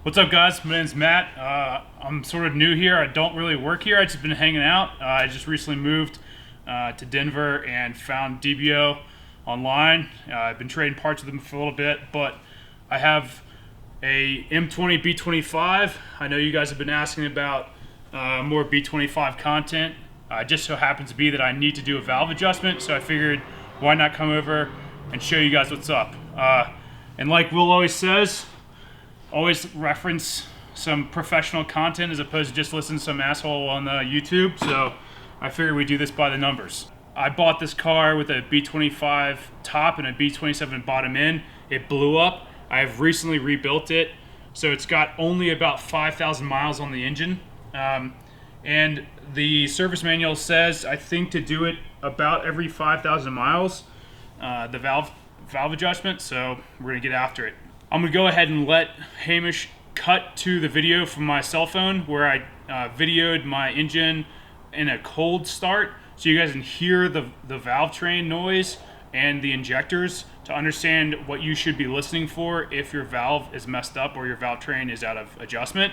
What's up, guys? My name's Matt. I'm sort of new here. I don't really work here. I've just been hanging out. I just recently moved to Denver and found DBO online. I've been trading parts with them for a little bit, but I have a M20B25. I know you guys have been asking about more B25 content. It just so happens to be that I need to do a valve adjustment, so I figured why not come over and show you guys what's up. And like Will always says, always reference some professional content as opposed to just listen to some asshole on YouTube. So I figured we'd do this by the numbers. I bought this car with a B25 top and a B27 bottom end. It blew up. I've recently rebuilt it. So it's got only about 5,000 miles on the engine. And the service manual says, I think, to do it about every 5,000 miles, the valve adjustment. So we're gonna get after it. I'm gonna go ahead and let Hamish cut to the video from my cell phone where I videoed my engine in a cold start, so you guys can hear the valve train noise and the injectors to understand what you should be listening for if your valve is messed up or your valve train is out of adjustment.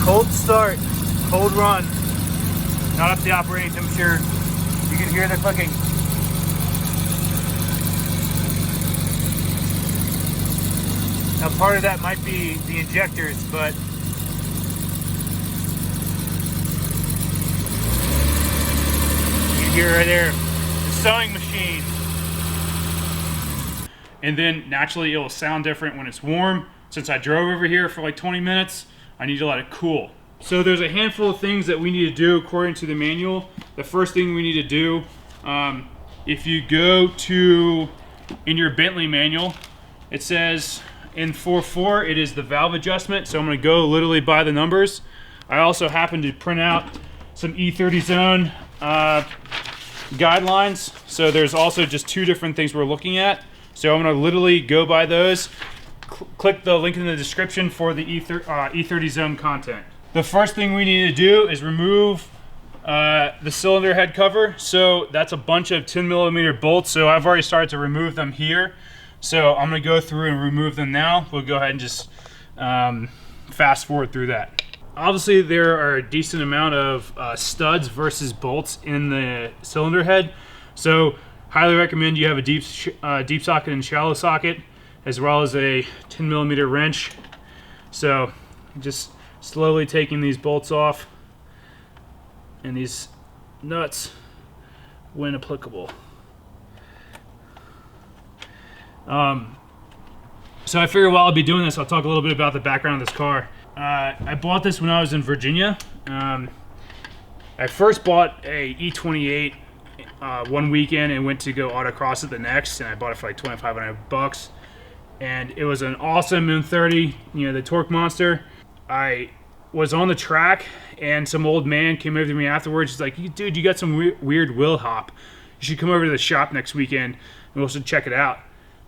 Cold start, cold run. Not up to the operating temperature. You can hear the clicking. Now part of that might be the injectors, but you can hear right there, the sewing machine. And then naturally it will sound different when it's warm. Since I drove over here for like 20 minutes, I need to let it cool. So there's a handful of things that we need to do according to the manual. The first thing we need to do, if you go to, in your Bentley manual, it says in 4.4, it is the valve adjustment. So I'm gonna go literally by the numbers. I also happen to print out some E30 zone guidelines. So there's also just two different things we're looking at. So I'm gonna literally go by those. Click the link in the description for the E30 zone content. The first thing we need to do is remove the cylinder head cover. So that's a bunch of 10mm bolts. So I've already started to remove them here. So I'm gonna go through and remove them now. We'll go ahead and just fast forward through that. Obviously there are a decent amount of studs versus bolts in the cylinder head. So highly recommend you have a deep socket and shallow socket, as well as a 10mm wrench. So just slowly taking these bolts off and these nuts when applicable. So I figure while I'll be doing this, I'll talk a little bit about the background of this car. I bought this when I was in Virginia. I first bought a E28 one weekend and went to go autocross it the next, and I bought it for like 2,500 bucks. And it was an awesome M30, you know, the torque monster. I was on the track and some old man came over to me afterwards. He's like, dude, you got some weird wheel hop. You should come over to the shop next weekend and we'll should check it out.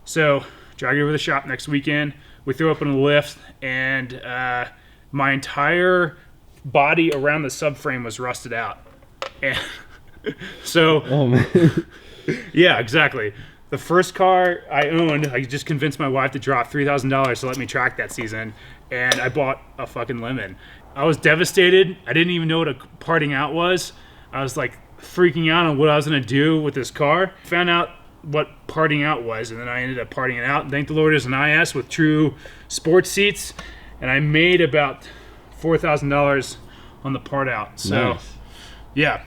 So dragged it over to the shop next weekend. We threw up on the lift, and my entire body around the subframe was rusted out. And so, oh man. Yeah, exactly. The first car I owned, I just convinced my wife to drop $3,000 to let me track that season, and I bought a fucking lemon. I was devastated. I didn't even know what a parting out was. I was like freaking out on what I was gonna do with this car. Found out what parting out was, and then I ended up parting it out. And thank the Lord there's an IS with true sports seats, and I made about $4,000 on the part out. So, nice. Yeah,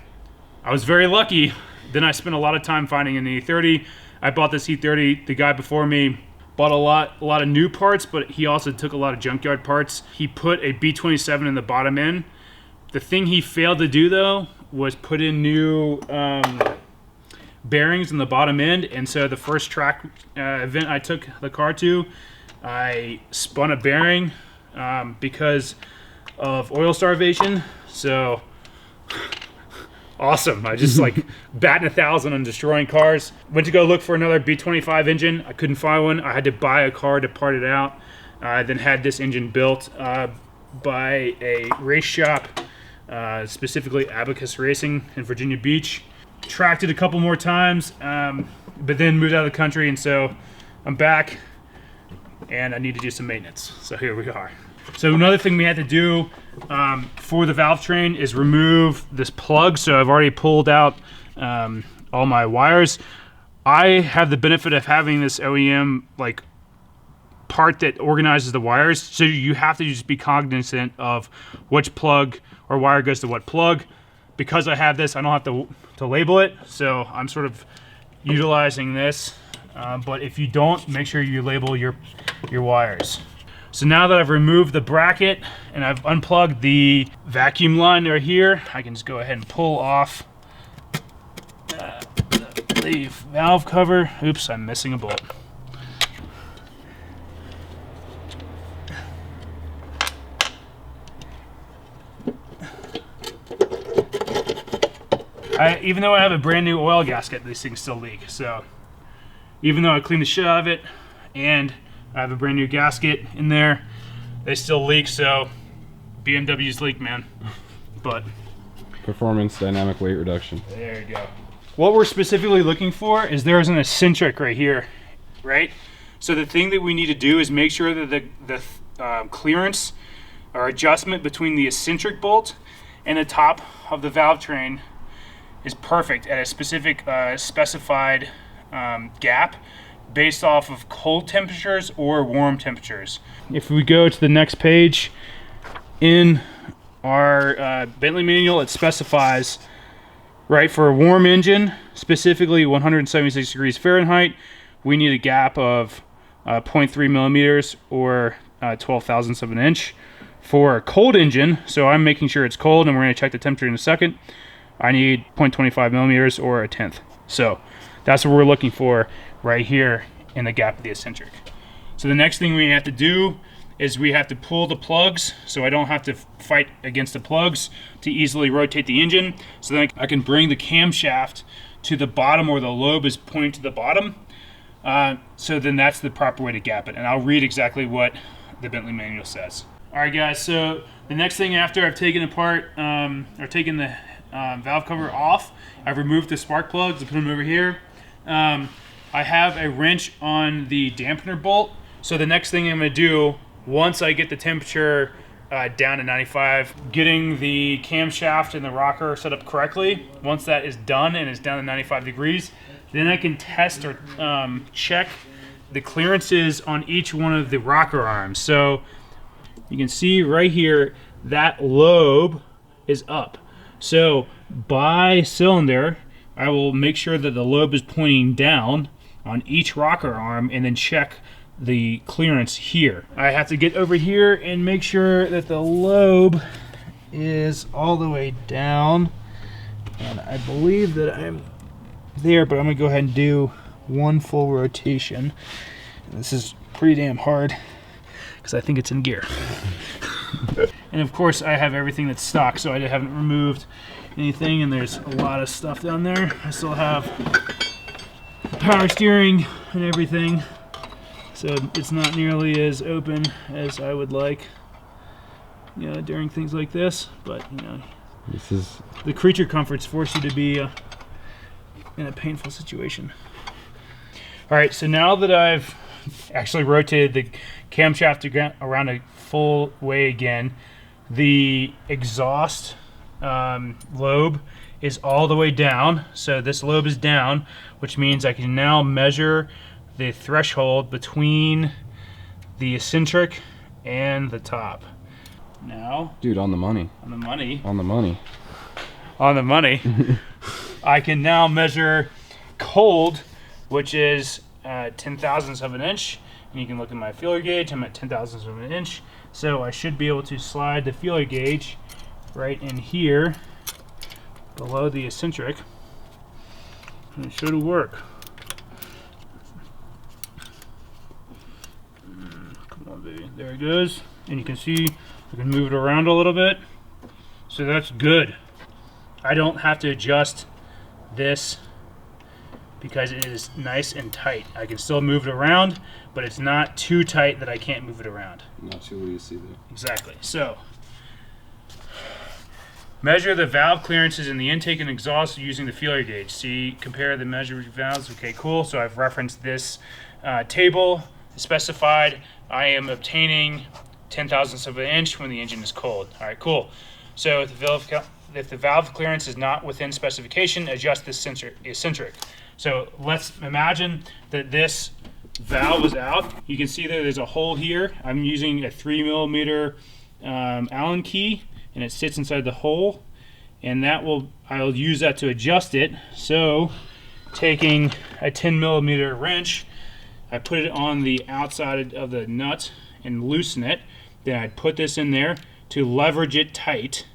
I was very lucky. Then I spent a lot of time finding an E30. I bought this E30. The guy before me bought a lot of new parts, but he also took a lot of junkyard parts. He put a B27 in the bottom end. The thing he failed to do, though, was put in new bearings in the bottom end. And so the first track event I took the car to, I spun a bearing because of oil starvation. So awesome. I just like batting 1,000 on destroying cars. Went to go look for another B25 engine. I couldn't find one. I had to buy a car to part it out. I then had this engine built by a race shop, specifically Abacus Racing in Virginia Beach. tracked it a couple more times, but then moved out of the country, and so I'm back, and I need to do some maintenance. So here we are. So another thing we had to do for the valve train is remove this plug. So I've already pulled out all my wires. I have the benefit of having this OEM like part that organizes the wires, so you have to just be cognizant of which plug or wire goes to what plug. Because I have this, I don't have to label it, so I'm sort of utilizing this. But if you don't, make sure you label your wires. So now that I've removed the bracket and I've unplugged the vacuum line right here, I can just go ahead and pull off the valve cover. Oops, I'm missing a bolt. Even though I have a brand new oil gasket, these things still leak. So even though I cleaned the shit out of it and I have a brand new gasket in there, they still leak. So BMWs leak, man. But performance dynamic weight reduction. There you go. What we're specifically looking for is there's an eccentric right here, right? So the thing that we need to do is make sure that the clearance or adjustment between the eccentric bolt and the top of the valve train is perfect at a specific specified gap based off of cold temperatures or warm temperatures. If we go to the next page, in our Bentley manual, it specifies, right, for a warm engine, specifically 176 degrees Fahrenheit, we need a gap of 0.3 millimeters or 12 thousandths of an inch. For a cold engine, so I'm making sure it's cold, and we're going to check the temperature in a second, I need 0.25 millimeters or a tenth. So that's what we're looking for right here in the gap of the eccentric. So the next thing we have to do is we have to pull the plugs, so I don't have to fight against the plugs to easily rotate the engine. So then I can bring the camshaft to the bottom, or the lobe is pointing to the bottom. So then that's the proper way to gap it. And I'll read exactly what the Bentley manual says. All right, guys, so the next thing after I've taken apart, or taken the valve cover off, I've removed the spark plugs and put them over here. I have a wrench on the dampener bolt. So the next thing I'm gonna do, once I get the temperature down to 95, getting the camshaft and the rocker set up correctly, once that is done and it's down to 95 degrees, then I can test or check the clearances on each one of the rocker arms. So you can see right here, that lobe is up. So by cylinder, I will make sure that the lobe is pointing down on each rocker arm and then check the clearance here. I have to get over here and make sure that the lobe is all the way down. And I believe that I'm there, but I'm gonna go ahead and do one full rotation. This is pretty damn hard because I think it's in gear. And of course I have everything that's stock, so I haven't removed anything, and there's a lot of stuff down there. I still have power steering and everything, so it's not nearly as open as I would like, you know, during things like this. But you know, this is the creature comforts force you to be in a painful situation. All right, so now that I've actually rotated the camshaft around a full way again, the exhaust lobe is all the way down. So this lobe is down, which means I can now measure the threshold between the eccentric and the top. Now, dude, on the money. On the money. On the money. On the money. I can now measure cold, which is 10 thousandths of an inch. And you can look at my feeler gauge. I'm at 10 thousandths of an inch. So I should be able to slide the feeler gauge right in here below the eccentric, and it should work. Come on, baby. There it goes. And you can see I can move it around a little bit. So that's good. I don't have to adjust this because it is nice and tight. I can still move it around, but it's not too tight that I can't move it around. Not too loosey there. Exactly. So Measure the valve clearances in the intake and exhaust using the feeler gauge. See, compare the measured valves. Okay, cool. So I've referenced this table specified. I am obtaining 0.010 of an inch when the engine is cold. All right, cool. So if the valve clearance is not within specification, adjust this eccentric. So let's imagine that this valve is out. You can see that there's a hole here. I'm using a 3mm Allen key, and it sits inside the hole, and I'll use that to adjust it. So taking a 10mm wrench, I put it on the outside of the nut and loosen it. Then I'd put this in there to leverage it tight,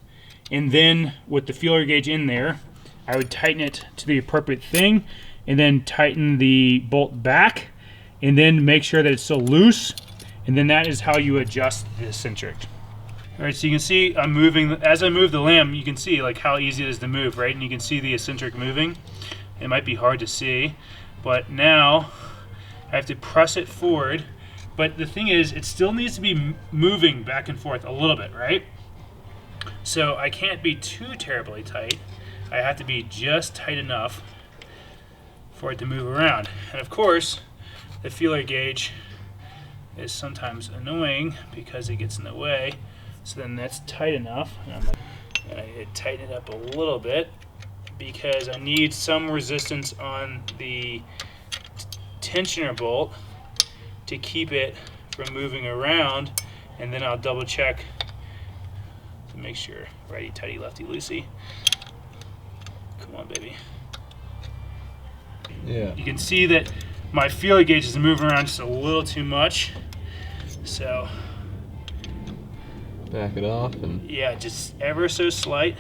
and then with the feeler gauge in there, I would tighten it to the appropriate thing, and then tighten the bolt back, and then make sure that it's still loose, and then that is how you adjust the eccentric. All right, so you can see I'm moving. As I move the limb, you can see like how easy it is to move, right? And you can see the eccentric moving. It might be hard to see, but now I have to press it forward. But the thing is, it still needs to be moving back and forth a little bit, right? So I can't be too terribly tight. I have to be just tight enough for it to move around. And of course, the feeler gauge is sometimes annoying because it gets in the way. So then that's tight enough. And I tighten it up a little bit because I need some resistance on the tensioner bolt to keep it from moving around. And then I'll double check to make sure righty tighty lefty loosey. Come on, baby. Yeah. You can see that my feeler gauge is moving around just a little too much. So Back it off and yeah, just ever so slight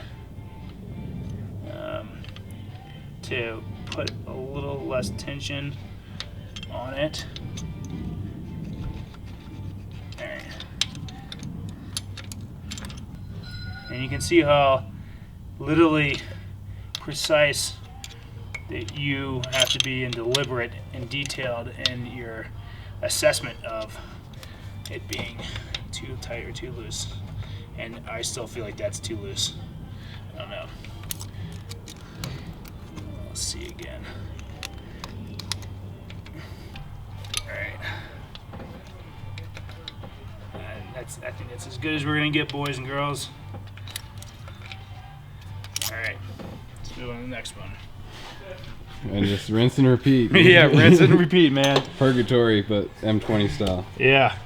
to put a little less tension on it. All right. And you can see how literally precise that you have to be and deliberate and detailed in your assessment of it being too tight or too loose. And I still feel like that's too loose. I don't know. Let's see again. Alright. I think that's as good as we're gonna get, boys and girls. Alright. Let's move on to the next one. and just rinse and repeat. Yeah, rinse and repeat, man. Purgatory, but M20 style. Yeah.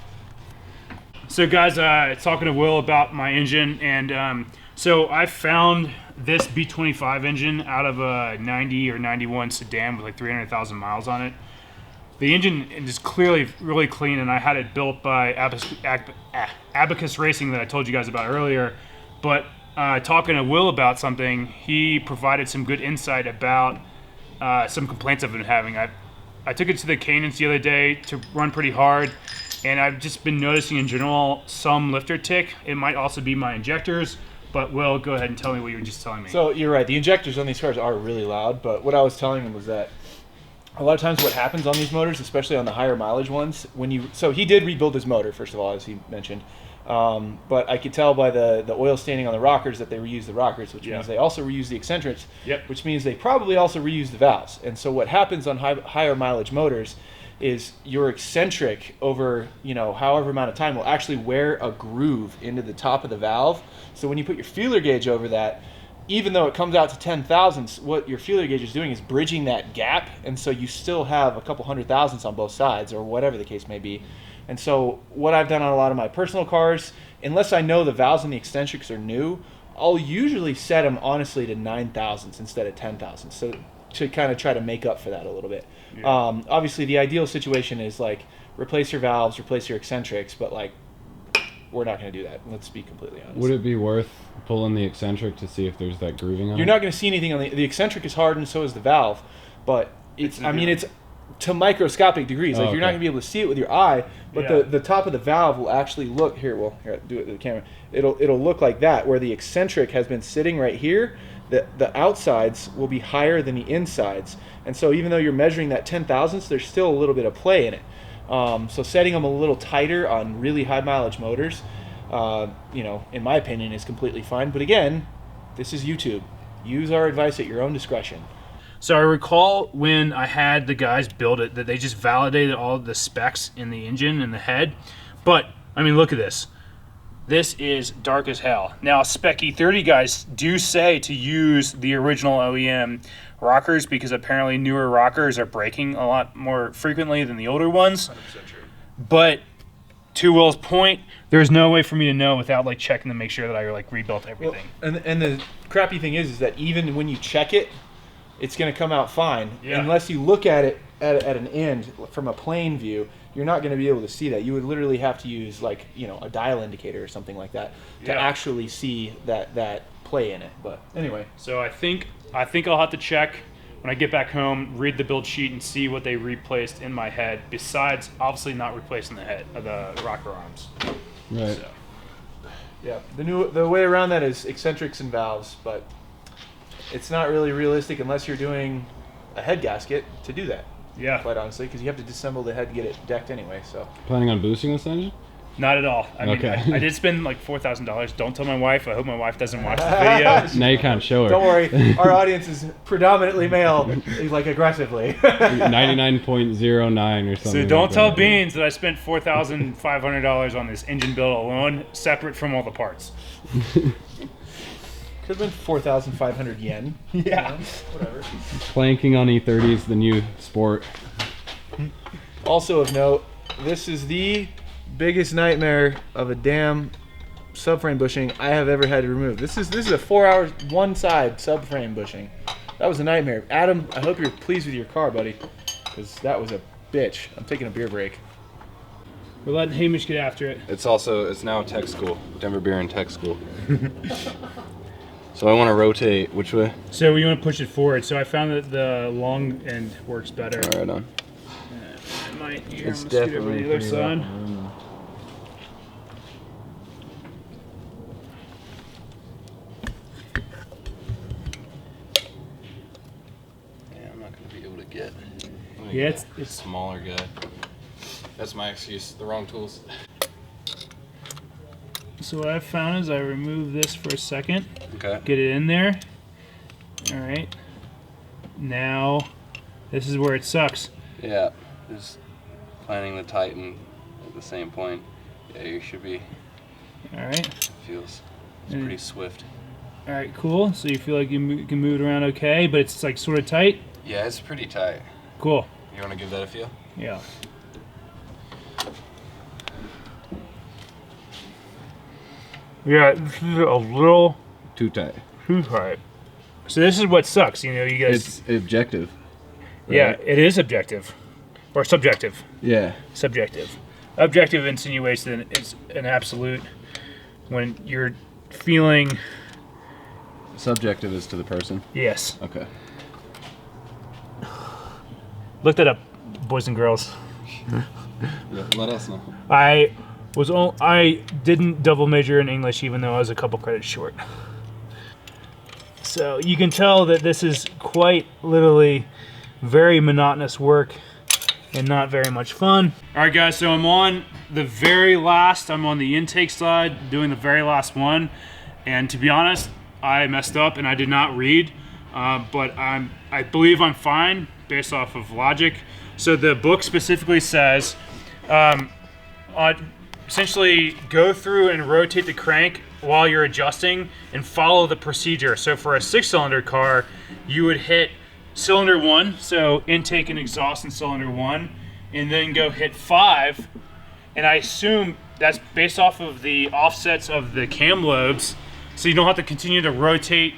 So guys, talking to Will about my engine, and so I found this B25 engine out of a 90 or 91 sedan with like 300,000 miles on it. The engine is clearly really clean, and I had it built by Abacus Racing that I told you guys about earlier. But talking to Will about something, he provided some good insight about some complaints I've been having. I took it to the Canyons the other day to run pretty hard, and I've just been noticing in general some lifter tick. It might also be my injectors, but Will, go ahead and tell me what you were just telling me. So you're right, the injectors on these cars are really loud, but what I was telling him was that a lot of times what happens on these motors, especially on the higher mileage ones, so he did rebuild his motor, first of all, as he mentioned. But I could tell by the oil staining on the rockers that they reused the rockers, which means they also reused the eccentrics, which means they probably also reused the valves. And so what happens on higher mileage motors is your eccentric over, however amount of time will actually wear a groove into the top of the valve. So when you put your feeler gauge over that, even though it comes out to 10 thousandths, what your feeler gauge is doing is bridging that gap, and so you still have a couple hundred thousandths on both sides, or whatever the case may be. And so what I've done on a lot of my personal cars, unless I know the valves and the eccentrics are new, I'll usually set them honestly to 9 thousandths instead of 10 thousandths, so to kind of try to make up for that a little bit. Yeah. Obviously the ideal situation is like replace your valves, replace your eccentrics, but like we're not going to do that. Let's be completely honest. Would it be worth pulling the eccentric to see if there's that grooving on it? You're not going to see anything on the eccentric is hard, and so is the valve, but it's to microscopic degrees. Like you're not going to be able to see it with your eye, but the top of the valve will actually look here. Well, here, do it to the camera. It'll look like that, where the eccentric has been sitting right here. The outsides will be higher than the insides, and so even though you're measuring that 10 thousandths, there's still a little bit of play in it. So setting them a little tighter on really high mileage motors, in my opinion, is completely fine. But again, this is YouTube. Use our advice at your own discretion. So I recall when I had the guys build it that they just validated all the specs in the engine and the head. But, I mean, look at this. This is dark as hell. Now, Spec E30 guys do say to use the original OEM rockers because apparently newer rockers are breaking a lot more frequently than the older ones. 100% true. But to Will's point, there's no way for me to know without like checking to make sure that I like rebuilt everything. Well, and the crappy thing is that even when you check it, it's going to come out fine. Yeah. Unless you look at it at an end from a plane view, you're not going to be able to see that. You would literally have to use like, you know, a dial indicator or something like that to Yeah. actually see that play in it. But anyway, So I think I'll have to check when I get back home, read the build sheet, and see what they replaced in my head. Besides, obviously not replacing the head of the rocker arms. Right. So. yeah, the way around that is eccentrics and valves, but it's not really realistic unless you're doing a head gasket to do that. Yeah, Quite honestly, because you have to disassemble the head to get it decked anyway. So Planning on boosting this engine? not at all. I mean, Okay. I did spend like $4,000. Don't tell my wife. I hope my wife doesn't watch the video. Now you can't show her. don't worry, our audience is predominantly male, like aggressively. 99.09 or something. So don't like tell that. Beans that I spent $4,500 on this engine build alone, separate from all the parts. Could have been 4,500 yen. Yeah. You know, whatever. Planking on E30 is the new sport. Also of note, this is the biggest nightmare of a damn subframe bushing I have ever had to remove. This is a 4-hour one side subframe bushing. That was a nightmare. Adam, I hope you're pleased with your car, buddy, because that was a bitch. I'm taking a beer break. We're letting Hamish get after it. It's now tech school. Denver Beer and Tech School. So I want to rotate. Which way? So we want to push it forward. So I found that the long end works better. All right, on. I might here, It's I'm gonna scoot over to definitely the other pretty side. rough. Yeah, I'm not gonna be able to get. Yeah, it's Smaller guy. That's my excuse. The wrong tools. So what I've found is I remove this for a second, Okay. get it in there. All right. Now, this is where it sucks. Yeah. Just planning the Titan at the same point. Yeah, you should be. All right. Feels. It's And- pretty swift. All right, cool. So you feel like you can move it around okay, but it's like sort of tight. Yeah, it's pretty tight. Cool. You want to give that a feel? Yeah. Yeah, this is a little Too tight. too tight. So this is what sucks, you know. You guys. It's objective. Yeah, right? it is objective, or subjective. Yeah. Subjective. Objective insinuates that it's an absolute. When you're feeling, Subjective is to the person. yes. Okay. Look that up, boys and girls. Yeah, let us know. I didn't double major in English, even though I was a couple credits short. So you can tell that this is quite literally very monotonous work and not very much fun. All right, guys, so I'm on the intake side, doing the very last one. And to be honest, I messed up and I did not read, but I believe I'm fine based off of logic. So the book specifically says, essentially go through and rotate the crank while you're adjusting and follow the procedure. So for a 6-cylinder car, you would hit cylinder 1, so intake and exhaust in cylinder 1, and then go hit 5. And I assume that's based off of the offsets of the cam lobes, so you don't have to continue to rotate.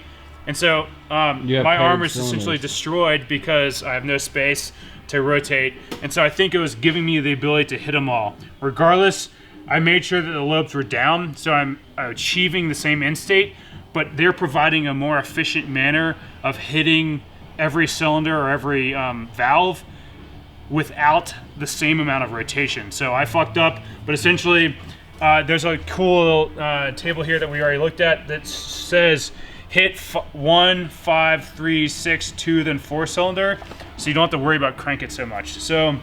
And so my arm is essentially destroyed because I have no space to rotate. And so I think it was giving me the ability to hit them all. Regardless, I made sure that the lobes were down, so I'm achieving the same end state, but they're providing a more efficient manner of hitting every cylinder or every valve without the same amount of rotation. So I fucked up, but essentially there's a cool table here that we already looked at that says hit 1, 5, 3, 6, 2, then 4 cylinder, so you don't have to worry about crank it so much. So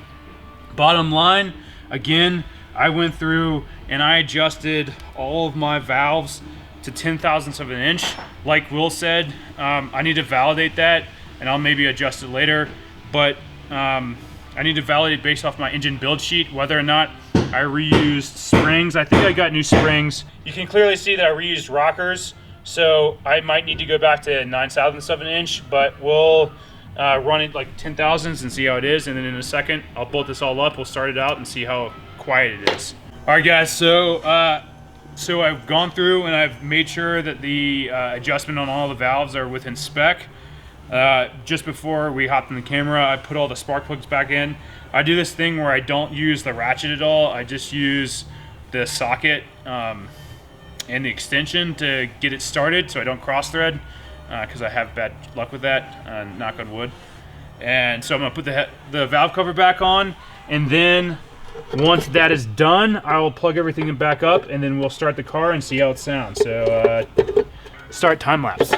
bottom line, again, I went through and I adjusted all of my valves to 10 thousandths of an inch. Like Will said, I need to validate that, and I'll maybe adjust it later. But I need to validate based off my engine build sheet whether or not I reused springs. I think I got new springs. You can clearly see that I reused rockers, so I might need to go back to 9 thousandths of an inch, but we'll run it like 10 thousandths and see how it is, and then in a second I'll bolt this all up, we'll start it out and see how quiet it is. All right guys, so I've gone through and I've made sure that the adjustment on all the valves are within spec. Just before we hopped in the camera, I put all the spark plugs back in. I do this thing where I don't use the ratchet at all. I just use the socket and the extension to get it started so I don't cross thread, because I have bad luck with that, knock on wood. And so I'm gonna put the valve cover back on, and then once that is done, I will plug everything back up, and then we'll start the car and see how it sounds. So start time lapse.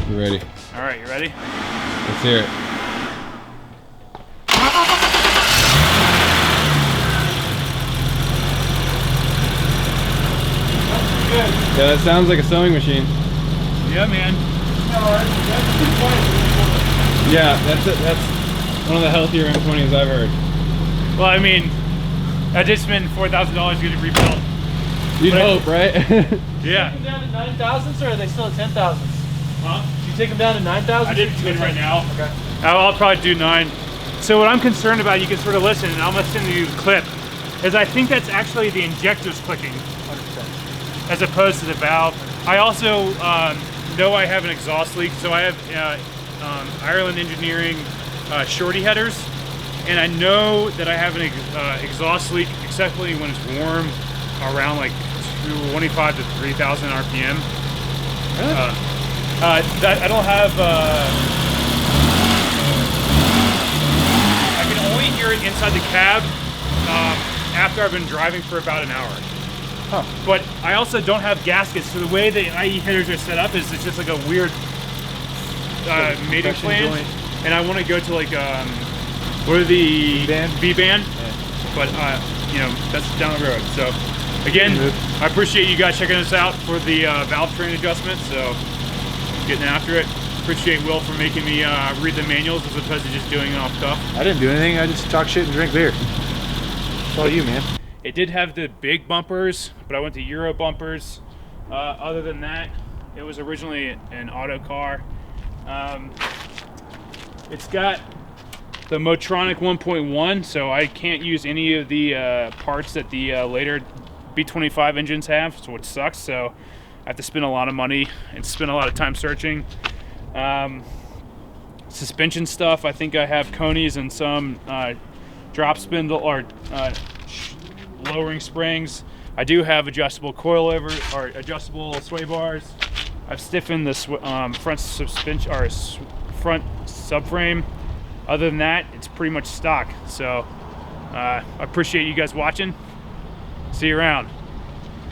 You ready? All right, you ready? Let's hear it. Good. Yeah, that sounds like a sewing machine. Yeah, man. Yeah, that's one of the healthier M20s I've heard. Well, I mean, I did spend $4,000 getting it rebuilt. You'd hope, right? Yeah. Take them down to 9 thousandths, or are they still at 10 thousandths? Huh? You take them down to 9 thousandths? I did 10 right now. Okay. I'll probably do 9. So what I'm concerned about, you can sort of listen, and I'm gonna send you the clip, is I think that's actually the injectors clicking 100%. as opposed to the valve. I also know I have an exhaust leak, so I have Ireland Engineering shorty headers, and I know that I have an exhaust leak, especially when it's warm, around like 25 to 3,000 RPM. Really? That I don't have. I can only hear it inside the cab after I've been driving for about an hour. Huh. But I also don't have gaskets, so the way the IE headers are set up is it's just like a weird mating Friction flange, joint. and I want to go to like what are the V-band? V-band, Yeah. but you know, that's down the road. So again, I appreciate you guys checking us out for the valve train adjustment. So getting after it. Appreciate Will for making me read the manuals as opposed to just doing it off cuff. I didn't do anything. I just talk shit and drink beer. It's all you, man. It did have the big bumpers, but I went to Euro bumpers. Other than that, it was originally an auto car. It's got the Monotonous 1.1, so I can't use any of the parts that the later B25 engines have, so it sucks. So I have to spend a lot of money and spend a lot of time searching. Suspension stuff, I think I have conies and some drop spindle or lowering springs. I do have adjustable coilover or adjustable sway bars. I've stiffened the front suspension or front subframe. Other than that, it's pretty much stock. So I appreciate you guys watching. See you around.